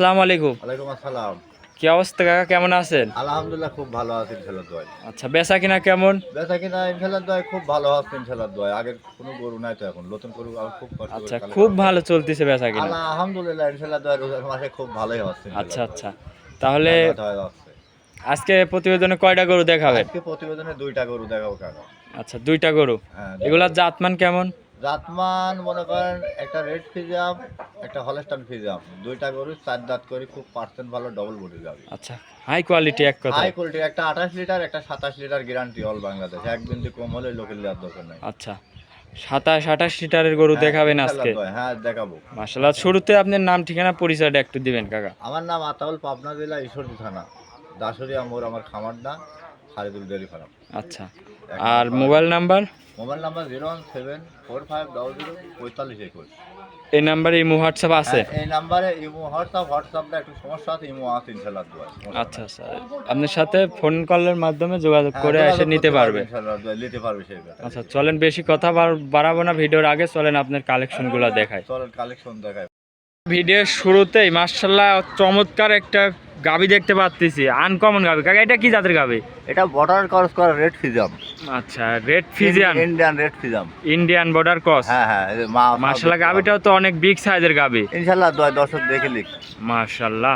আসসালামু আলাইকুম। ওয়ালাইকুম আসসালাম। কি অবস্থা কাকা, কেমন আছেন? আলহামদুলিল্লাহ খুব ভালো আছি ইনশাআল্লাহ দোয়ায়। আচ্ছা, বেচা কিনা কেমন? বেচা কিনা ইনশাআল্লাহ দোয়ায় খুব ভালো হচ্ছে ইনশাআল্লাহ দোয়ায়। আগের কোনো গরু নাই তো এখন। নতুন গরু আমি খুব কষ্ট করে আচ্ছা, খুব কালেকশন ভালো করছি। চলতেছে বেচা কিনা। আলহামদুলিল্লাহ ইনশাআল্লাহ দোয়ায় রোজার মাসে খুব ভালোই হচ্ছে আচ্ছা ইনশাআল্লাহ দোয়ায়। আচ্ছা, তাহলে ধন্যবাদ হয়ে যাচ্ছে। আজকে প্রতিবেদনে কয়টা গরু দেখাবেন? আজকে প্রতিবেদনে ২টা গরু দেখাবো কাকা। আচ্ছা, দুইটা গরু। হ্যাঁ, এগুলার জাতমান কেমন? জাতমান মনে করেন একটা রেড ফিজিয়াম, একটা হলস্টাইন ফিজিয়াম। ২টা গরু ৪ দাঁত করে খুব পার্সেন্ট ভালো ডবল বডি যাবে। আচ্ছা, হাই কোয়ালিটি এক হাই কথায়। কোয়ালিটি একটা ২৮ লিটার, একটা ২৭ লিটার গ্যারান্টি অল বাংলাদেশ। এক বিন্দু কম হলে লোকের লিয়ার দরকার নাই। আচ্ছা, ২৭-২৮ লিটারের গরু হ্যাঁ, দেখাবেন ইনশাআল্লাহ আজকে? দোয়ায়। হ্যাঁ, দেখাবো। মাশাআল্লাহ, শুরুতে আপনার নাম ঠিকানা পরিচয়টা একটু দিবেন কাকা। আমার নাম আতাউল, পাবনা জেলা ঈশ্বরদী থানা। দাসুরিয়া মোড় আমার খামার নাম, খালিদুল ডেয়ারি ফার্ম। আচ্ছা, এক আর নম্বর মোবাইল নাম্বার? মোবাইল নাম্বার 0174500 এই নাম্বারে ইমো হোয়াটসঅ্যাপ আছে? এই নাম্বারে ইমো হোয়াটসঅ্যাপটা একটু সমস্যা আছে, ইমো আছে ইনশাআল্লাহ দোয়ায়। আচ্ছা আচ্ছা, আপনার সাথে ফোন কলের মাধ্যমে যোগাযোগ করে এসে নিতে পারবে। ইনশাআল্লাহ দোয়ায় নিতে পারবে সেই ব্যাপারে। আচ্ছা, চলেন বেশি কথা বাড়াবো না, ভিডিওর আগে চলেন আপনার কালেকশনগুলো দেখাই। চলেন কালেকশন দেখায়। ভিডিওর শুরুতেই মাশাআল্লাহ চমৎকার একটা গাবি দেখতে পাচ্ছি, আনকমন গাবি। কাকা, এটা কি জাতের গাবি? এটা বর্ডার ক্রস করা রেড ফিজিয়াম। আচ্ছা, red Friesian, Indian red Friesian. Indian border cross. হ্যাঁ হ্যাঁ, মাশাআল্লাহ, গাবিটাও তো অনেক বিগ সাইজের গাবি। ইনশাআল্লাহ দোয়ায় দর্শক দেখে লিখ। মাশাআল্লাহ,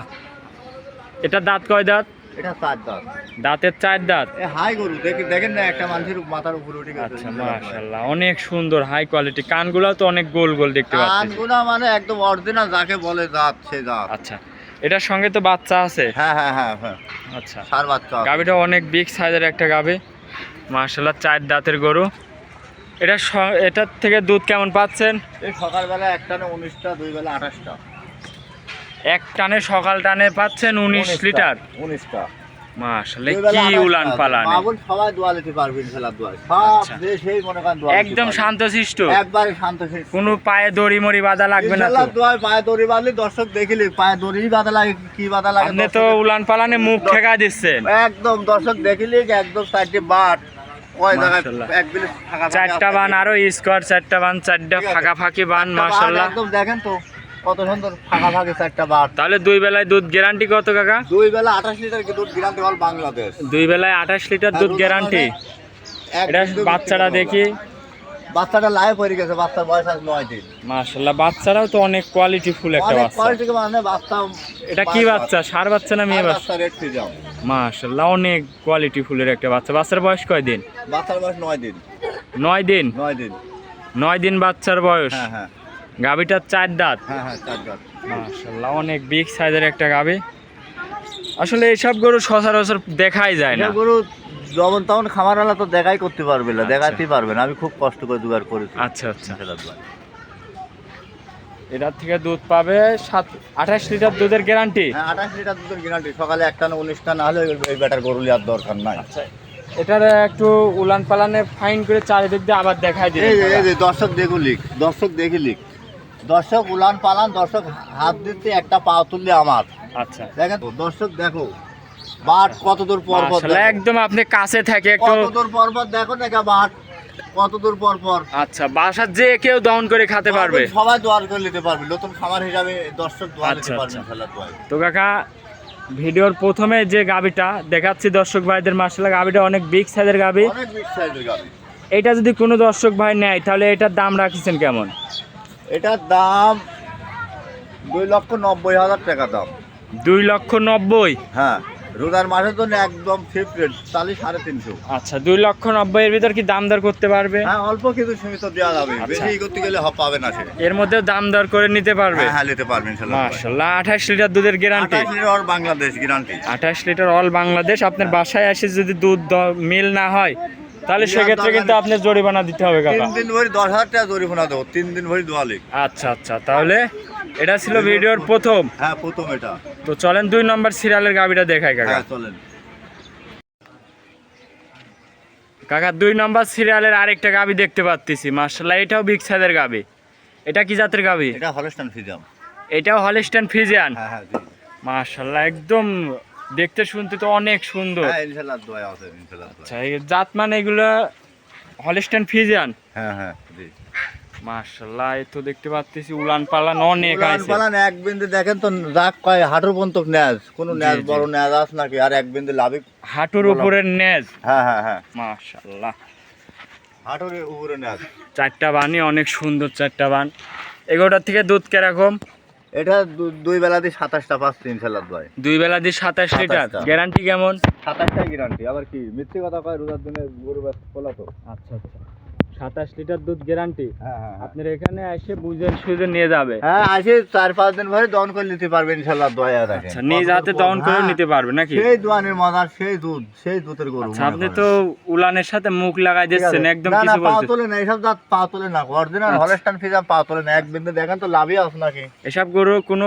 এটা দাঁত কয় দাঁত? এটা 4 দাঁত। দাঁতের 4 দাঁত। এ হাই গরু দেখেন না, একটা মানুষের মাথার উপরে উঠে গেছে। আচ্ছা, মাশাআল্লাহ, অনেক সুন্দর হাই কোয়ালিটি। কানগুলো তো অনেক গোল গোল দেখতে পাচ্ছি। কানগুনা মানে একদম অরিজিনাল, যাকে বলে জাত সে জাত। আচ্ছা, এটার সঙ্গে তো বাচ্চা আছে? হ্যাঁ হ্যাঁ হ্যাঁ হ্যাঁ, আচ্ছা, সার বাচ্চা আছে। গাবিটা অনেক বিগ সাইজের একটা গাবি, মাশাআল্লাহ 4 দাঁতের গরু। এটার থেকে দুধ কেমন পাচ্ছেন? এই সকালবেলা এক টানে 19টা, দুই বেলা 28টা। এক টানে সকাল টানে পাচ্ছেন 19 লিটার। 19টা। মাশাআল্লাহ, কি উলান পালান! মাবুল সবাই দোয়া লিতে পারবে ইনশাআল্লাহ দোয়া। সব আচ্ছা। দেশেই মনে করেন দোয়া লিতে একদম পারবে। শান্তশিষ্ট, একবারে শান্তশিষ্ট। কোনো পায়ে দড়ি মড়ি বাঁধা লাগবে না তো? ইনশাআল্লাহ দোয়ায় পায়ে দড়ি বাঁধলে দর্শক দেখিলে পায়ে দড়ি বাঁধা লাগে কি বাঁধা লাগে। আপনি তো উলান পালানে মুখ ঠেকা দিচ্ছেন। একদম দর্শক দেখিলে একদম 4টে বাট কয় জায়গায় মাশাআল্লাহ। এক বিলে ফাঁকা 4টা বান, আরো স্কোয়ার 4টা বান, 4টা ফাঁকা ফাঁকি বান, মাশাআল্লাহ। একদম দেখেন তো কত সুন্দর ফাঁকা ফাঁকি 4টা বাট। তাহলে দুই বেলায় দুধ গ্যারান্টি কত কাকা? দুই বেলা 28 লিটার কি দুধ গ্যারান্টি অল বাংলাদেশ। দুই বেলায় 28 লিটার দুধ গ্যারান্টি। এটা বাচ্চাটা দেখি। বাচ্চাটা লাইভ হয়ে গেছে, বাচ্চার বয়স আজ 9 দিন। মাশাআল্লাহ, বাচ্চারাও তো অনেক কোয়ালিটি ফুল একটা অনেক বাচ্চা। কোয়ালিটি মানে বাচ্চা। এটা কি বাচ্চা, ষাঁড় বাচ্চা না মেয়ে বাচ্চা? বাচ্চা রেড ফিজাম। মাশাআল্লাহ, অনেক কোয়ালিটি ফুলের একটা বাচ্চা। বাচ্চার বয়স কয় দিন? বাচ্চার বয়স 9 দিন। 9 দিন। 9 দিন। 9 দিন বাচ্চার বয়স। হ্যাঁ হ্যাঁ গাবিটার 4 দাঁত। হ্যাঁ হ্যাঁ, 4 দাঁত। মাশাআল্লাহ, অনেক বিগ সাইজের একটা গাবি। আসলে এইসব গরু সচরাচর দেখাই যায় না। এটা গরু যেমন তেমন খামারওয়ালা তো দেখাই করতে পারবে না, আচ্ছা। দেখাতেই পারবে না। আমি খুব কষ্ট করে জোগাড় করেছি। আচ্ছা আচ্ছা, ইনশাআল্লাহ দোয়া। এটার থেকে দুধ পাবে 28 লিটার দুধের গ্যারান্টি। হ্যাঁ, 28 লিটার দুধের গ্যারান্টি। সকালে একটা না 19টা না হলে এই ব্যাটার গরু লিয়ার দরকার নাই। আচ্ছা, এটার একটু উলান পালানে ফাইন করে চারিদিক দিয়ে আবার দেখাই দিন। এই যে দর্শক দেখু লিখ, দর্শক দেখি লিখ। দর্শক উলান পালান, দর্শক হাত দিতে একটা পা তুললে আমার। আচ্ছা, দেখেন তো, দর্শক দেখো বাট কত দূর পর পর আসলে দেখো। একদম আপনি কাছে থেকে একটু। কত দূর পর পর দেখো না বাট কত দূর পর পর। আচ্ছা, বাসার যে কেউ দহন করে খেতে পারবে। সবাই দোয়ার করে নিতে পারবে। নতুন খামার হিসাবে দর্শক দোয়া আচ্ছা, নিতে পারবে আচ্ছা। ইনশাআল্লাহ দোয়ায়। তো কাকা, ভিডিওর প্রথমে যে গাবিটা দেখাচ্ছি দর্শক ভাইদের, মাশাআল্লাহ গাবিটা অনেক বিগ সাইজের গাবি। অনেক বিগ সাইজের গাবি। এটা যদি কোনো দর্শক ভাই নেয় তাহলে এটার দাম রাখছেন কেমন? এটার দাম 2,90,000 টাকা দাম। 2,90,000? হ্যাঁ, রোজার মাসের জন্য একদম ফিক্সড রেট, 350। আচ্ছা, 2,90,000 এর ভিতর কি দাম দর করতে পারবে? হ্যাঁ, অল্প কিছু সীমিত দেওয়া যাবে। আচ্ছা। বেশি করতে গেলে পাবে না সে। এর মধ্যেও দাম দর করে নিতে পারবে? হ্যাঁ হ্যাঁ, নিতে পারবে ইনশাআল্লাহ। মাশাআল্লাহ, 28 লিটার দুধের guarantee. 28 litre Bangladesh guarantee. 28 litre all Bangladesh. আপনার বাসায় এসে যদি দুধ মিল না হয় তাহলে সেক্ষেত্রে কিন্তু আপনার জরিমানা দিতে হবে কাকা। 3 দিন ভরি 10,000 টাকা জরিমানা দেবো। 3 দিন ভরি দোয়ালি। আচ্ছা আচ্ছা, তাহলে এটা ছিল ভিডিওর প্রথম। হ্যাঁ, প্রথম এটা। তো চলেন 2 নম্বর সিরিয়ালের গাবিটা দেখাই কাকা। হ্যাঁ চলেন। কাকা, 2 নম্বর সিরিয়ালের আরেকটা গাবি দেখতে পাচ্ছি, মাশাআল্লাহ এটাও বিগ সাইজের গাবি। এটা কি জাতের গাবি? এটা হলস্টাইন ফিজিয়াম। এটাও হলস্টাইন ফ্রিজিয়ান। হ্যাঁ হ্যাঁ জি। মাশাআল্লাহ, একদম দেখতে শুনতে তো অনেক সুন্দর। হ্যাঁ ইনশাআল্লাহ দোয়া আছে, ইনশাআল্লাহ দোয়া। আচ্ছা, এই জাত মানে এগুলো হলস্টাইন ফ্রিজিয়ান। হ্যাঁ হ্যাঁ জি। মাশাআল্লাহ, এই তো দেখতে পাচ্ছি উলান পালান অনেক উলান আছে। পালান এক বিন্দু দেখেন তো, যাক কয় হাঁটুর পর্যন্ত ন্যাজ, কোনো জি, ন্যাজ জি। বড় ন্যাজ আস নাকি, আর এক বিন্দু লাভি। হাঁটুর উপরের নেজ। হ্যাঁ হ্যাঁ হ্যাঁ, মাশাআল্লাহ, হাঁটুর উপরে ন্যাজ। চারটা বানই অনেক সুন্দর, চারটা বান। এগুলোটার থেকে দুধ কিরকম? এটা দুই বেলা দিয়ে 27টা পাচ্ছি ইনশাল্লাহ ভাই। দুই বেলা দিয়ে 27 লিটার। 27টা। গ্যারান্টি কেমন? 27টাই গ্যারান্টি, আবার কি মিথ্যে কথা কয়, রোজার দিনে গরু ব্যস্ত খোলা তো। আচ্ছা আচ্ছা, 27 লিটার দুধ গ্যারান্টি। হ্যাঁ হ্যাঁ হ্যাঁ। আপনার এখানে এসে বুঝে সুঝে নিয়ে যাবে। হ্যাঁ, আসে 4-5 দিন ভরে দহন করে নিতে পারবে ইনশাল্লাহ, দয়া দেখেন। আচ্ছা, নিজ হাতে দহন করে হ্যাঁ, নিতে পারবে নাকি? সেই দোয়ানের মজার, সেই দুধ, সেই দুধের গরু। আচ্ছা, মনে আপনি করেন। তো উলানের সাথে মুখ লাগাই ঠিক দিচ্ছেন, আছে। একদম না, না, কিছু পা বলতে। তোলে না, এসব জাত পা তোলে না, অরিজিনাল আচ্ছা। হলস্টাইন ফ্রিজিয়াম পা তোলে না, এক বিন্দু দেখেন তো লাভই আছে নাকি। এসব গরু কোনো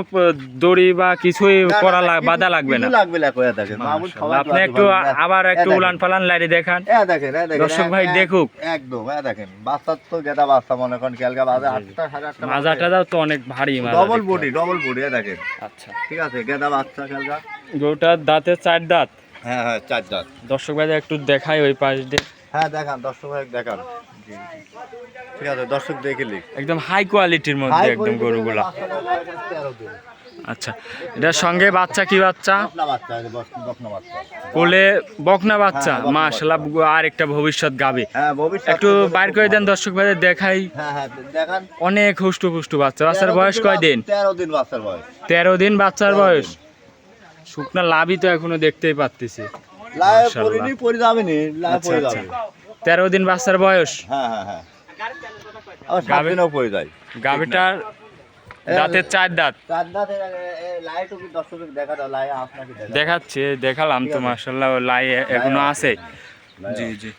দড়ি বা কিছুই না, না, করা না, কিছু- বাধা লাগবে না। কিছু লাগবে না, কয়া দেখেন মাহবুব, মাশাআল্লাহ, সবাই আপনি একটু আবার একটু উলান পালান লাইরে দেখান, দেখেন, দর্শক ভাই দেখুক। একদম দেখেন, বাচ্চা তো গেদা বাচ্চা মনে করেন, ক্যালকা বাজে 8টা 8:30 মাজাটা দাও তো অনেক ভারী মাজা ডবল দেখতে বডি, হয়। ডবল বডি দেখেন। আচ্ছা, ঠিক আছে, গেদা বাচ্চা ক্যালকা। গরুটার দাঁতে 4 দাঁত। হ্যাঁ হ্যাঁ, 4 দাঁত। দর্শক ভাই একটু দেখাই ওই পাশ দিয়ে। হ্যাঁ দেখান, দর্শক ভাই দেখান। ঠিক আছে, দর্শক দেখিলি একদম হাই কোয়ালিটির মধ্যে একদম গরুগুলা। আচ্ছা, এটার সঙ্গে বাচ্চা কি বাচ্চা? বকনা বাচ্চা, এই যে বকনা বাচ্চা। কোলে বকনা বাচ্চা। হ্যাঁ, বকনা মাশাআল্লাহ, আর একটা ভবিষ্যৎ গাবে। হ্যাঁ, ভবিষ্যৎ একটু বাইর করে দেন দর্শক ভাই দেখাই। হ্যাঁ হ্যাঁ, দেখান। অনেক হুষ্টু পুষ্টু বাচ্চা। বাচ্চার বয়স কয় দিন? 13 দিন বাচ্চার বয়স। 13 দিন বাচ্চার 13 বয়স। দিন। শুকনা লাভই তো এখনো দেখতেই পাচ্তেছি। লায়ে মাশাআল্লাহ। পরিনি, পরি যাবে নি, লায়ে আচ্ছা পরি আচ্ছা, যাবে। 13 দিন বাচ্চার বয়স। হ্যাঁ হ্যাঁ হ্যাঁ, আবার 7 গাবে- দিনও পরি যায়। গাবিটার দাঁতের 4 দাঁত। 4 দাঁত, লায়ে টুকু দর্শকের দেখা দাও, লায়ে আস নাকি দেখা। দেখাচ্ছে, দেখালাম তো। মাশাআল্লাহ, লাই এখনো আছে। জি জি,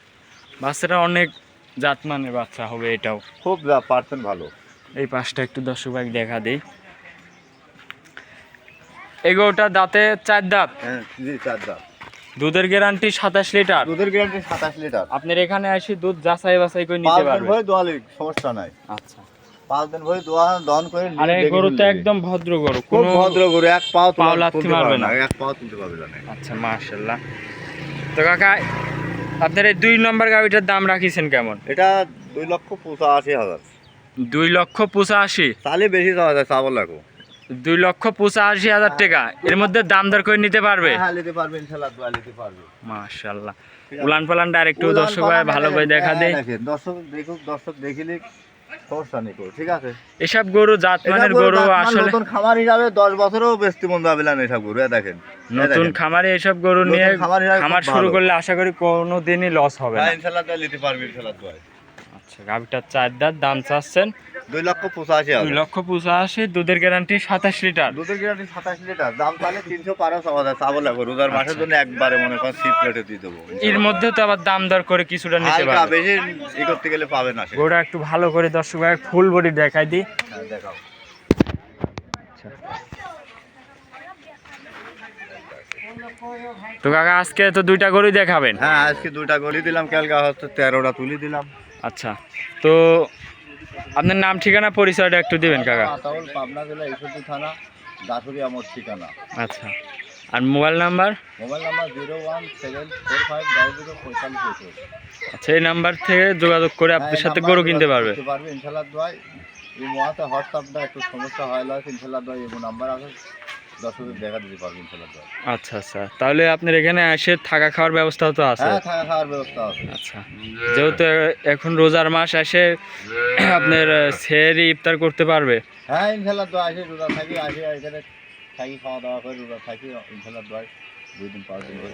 বাচ্চাটা অনেক জাতমানের বাচ্চা হবে এটাও। খুব পার্সেন্ট ভালো। এই পাশটা একটু দর্শক ভাই দেখা দেই। এগোটা দাঁতে 4 দাঁত। হ্যাঁ জি, 4 দাঁত। দুধের গ্যারান্টি 27 লিটার। দুধের গ্যারান্টি 27 লিটার। আপনার এখানে এসে দুধ যাচাই বাছাই করে 5 নিতে দিন পারবে। ভরে দোয়ালি, সমস্যা নাই। আচ্ছা, 5 দিন ভরে দোয়া দহন করে নিয়ে আর এই দেখে গরু তো নিলে। একদম ভদ্র গরু, খুব কোনো ভদ্র গরু, এক পাও পাও তুলতে লাথি মারবে না। এক পাও তুলতে পারবে না। আচ্ছা, মাশাআল্লাহ। তো কাকা, আপনার এই 2 নম্বর গাড়িটার দাম রাখিছেন কেমন? এটা 2,85,000। 2,85,000। তাহলে বেশি চাওয়া যায়, চাবল লাগো। 2,85,000 টাকা। এর মধ্যে দাম দর করে নিতে পারবে? হ্যাঁ, নিতে পারবে ইনশাআল্লাহ, দোয়া নিতে পারবে। মাশাআল্লাহ। উলান পালান ডাইরেক্ট দর্শক ভাই ভালো করে দেখা দেয়। দেখেন, দর্শক দেখুক, দর্শক দেখিলে সমস্যা নেই, ঠিক আছে। এসব গরু জাতমানের গরু আসলে নতুন খামার হিসাবে 10 বছরও বেশি মন যাবে না এসব গরু। দেখেন, নতুন খামারে এসব গরু নতুন নিয়ে খামার হিসাবে খামার খুব শুরু ভালো। করলে আশা করি কোনোদিনই লস হবে না। হ্যাঁ ইনশাআল্লাহ, দোয়া নিতে পারবে ইনশাআল্লাহ, দোয়া। আচ্ছা, গাভিটার 4 দাঁত, দাম চাচ্ছেন 2,85,000। 2,85,000। দুধের গ্যারান্টি 27 লিটার। দুধের গ্যারান্টি 27 লিটার, দাম তাহলে 312 চাওয়া যায়, চাবল লাগবে। রোজার মাসের জন্য একবারে মনে করেন সিপ প্লেটে দিয়ে দেবো। এর মধ্যে তো আবার দাম দর করে কিছুটা নিতে হালকা পারবে। বেশি ই করতে গেলে পাবে না সে। গরুটা একটু ভালো করে দর্শক ভাই ফুল বডি দেখাই দিই। হ্যাঁ, দেখাও। তো কাকা, আজকে তো 2টা গরুই দেখাবেন। হ্যাঁ, আজকে 2টা গলি দিলাম, কালকে হচ্ছে 13টা তুলি দিলাম। আচ্ছা, তো আপনার নাম ঠিকানা পরিচয়টা একটু দিবেন কাকা। আতাউল, পাবনা জেলা ঈশ্বরদী থানা, দাসুরি আমার ঠিকানা। আচ্ছা, আর মোবাইল নাম্বার? Mobile number 017450045। আচ্ছা, এই নাম্বার থেকে যোগাযোগ করে আপনার সাথে গরু কিনতে পারবে। ইনশাআল্লাহ দোয়াই। এই মোয়াতে হোয়াটসঅ্যাপটা একটু সমস্যা হয় না, ইনশাআল্লাহ দোয়াই এই নাম্বার আছে, দর্শকদের দেখা দিতে পারবে ইনশাআল্লাহ দোয়াই। আচ্ছা আচ্ছা, তাহলে আপনার এখানে এসে থাকা খাওয়ার ব্যবস্থাও তো আছে? হ্যাঁ, থাকা খাওয়ার ব্যবস্থা আছে। আচ্ছা, যেহেতু এখন রোজার মাস, এসে আপনার সেহরি ইফতার করতে পারবে? হ্যাঁ ইনশাআল্লাহ দোয়া, আসে রোজা থাকি, আসে এখানে থাকি, খাওয়া দাওয়া করে রোজা থাকি ইনশাআল্লাহ দোয়াই। 2 দিন 5 দিন করে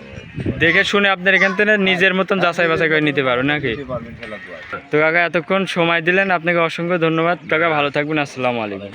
দেখে শুনে আপনার এখান থেকে নিজের মতন যাচাই বাছাই করে নিতে পারবে নাকি? দিতে পারবে ইনশাআল্লাহ দোয়াই। তো কাকা, এতক্ষণ সময় দিলেন, আপনাকে অসংখ্য ধন্যবাদ কাকা। ভালো থাকবেন, আসসালামু আলাইকুম।